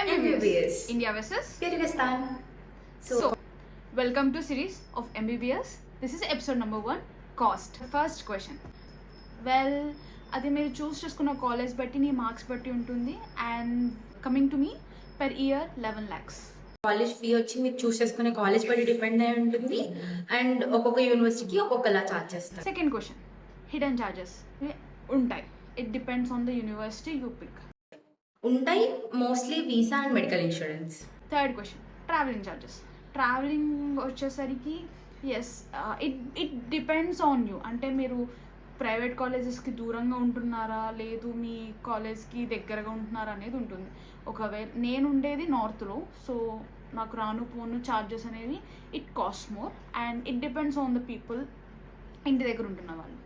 MBBS. India versus Kyrgyzstan. So, welcome to series of MBBS. This is episode number 1, cost. First question. Well, అది మీరు చూస్ చేసుకున్న college బట్టి నీ marks బట్టి ఉంటుంది and coming to me per year 11 lakhs. College fee వచ్చి మీరు చూస్ చేసుకునే కాలేజ్ బట్టి డిపెండ్ అయి ఉంటుంది అండ్ ఒక్కొక్క యూనివర్సిటీకి ఒక్కొక్కలా చార్జ్ చేస్తారు. సెకండ్ క్వశ్చన్, హిడెన్ చార్జెస్ ఉంటాయి. It depends on the university you pick. ఉంటాయి, mostly visa and medical insurance. Third question, travelling charges. Travelling వచ్చేసరికి ఇట్ డిపెండ్స్ ఆన్ యూ. అంటే మీరు ప్రైవేట్ కాలేజెస్కి దూరంగా ఉంటున్నారా లేదు మీ కాలేజ్కి దగ్గరగా ఉంటున్నారా అనేది ఉంటుంది. ఒకవేళ నేను ఉండేది నార్త్లో, సో నాకు రాను పోను ఛార్జెస్ అనేవి it cost more and it depends on the people, ఇంటి దగ్గర ఉంటున్న వాళ్ళు.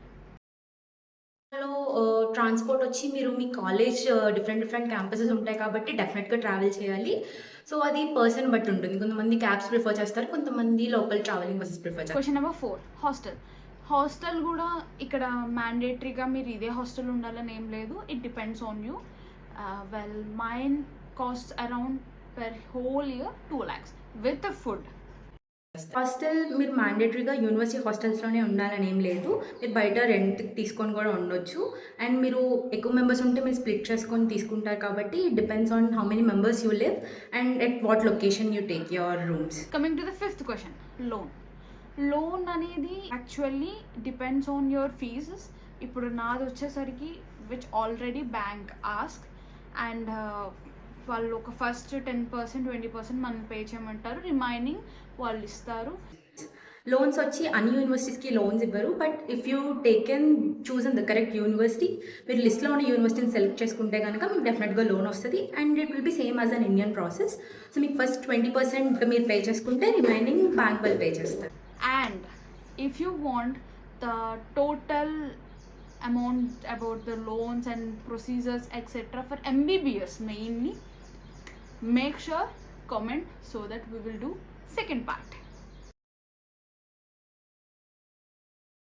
ట్రాన్స్పోర్ట్ వచ్చి మీరు మీ కాలేజ్ డిఫరెంట్ క్యాంపసెస్ ఉంటాయి కాబట్టి డెఫినెట్గా ట్రావెల్ చేయాలి. సో అది పర్సన్ బట్టి ఉంటుంది. కొంతమంది క్యాబ్స్ ప్రిఫర్ చేస్తారు, కొంతమంది లోకల్ ట్రావెలింగ్ బస్సెస్ ప్రిఫర్ చేస్తారు. Question number 4, hostel. హాస్టల్ కూడా ఇక్కడ మ్యాండేటరీగా మీరు ఇదే హాస్టల్ ఉండాలని ఏం లేదు. It depends on you. Well mine cost around per whole year 2 lakhs with food. Hostel మీరు మ్యాండేటరీగా యూనివర్సిటీ హాస్టల్స్లోనే ఉండాలని ఏం లేదు. మీరు బయట రెంట్ తీసుకొని కూడా ఉండొచ్చు. అండ్ మీరు ఎక్కువ మెంబర్స్ ఉంటే మీరు స్ప్లిట్ చేసుకొని తీసుకుంటారు కాబట్టి it depends on how many members you live and at what location you take your rooms. Coming to the 5th question, loan అనేది actually depends on your fees. ఇప్పుడు నాది వచ్చేసరికి which already bank ask and వాళ్ళు ఒక first 10% 20% మనం pay చేయమంటారు, remaining వాళ్ళు ఇస్తారు. లోన్స్ వచ్చి అన్ని యూనివర్సిటీస్కి లోన్స్ ఇవ్వరు, but if you taken chosen the correct university, మీరు లిస్ట్లో ఉన్న యూనివర్సిటీని సెలెక్ట్ చేసుకుంటే కనుక మీకు డెఫినెట్గా లోన్ వస్తుంది and it will be same as an Indian process. So మీకు ఫస్ట్ 20% మీరు పే చేసుకుంటే రిమైనింగ్ బ్యాంక్ వాళ్ళు పే చేస్తారు. And if you want the total amount about the loans and procedures etc for MBBS mainly, make sure comment so that we will do second part.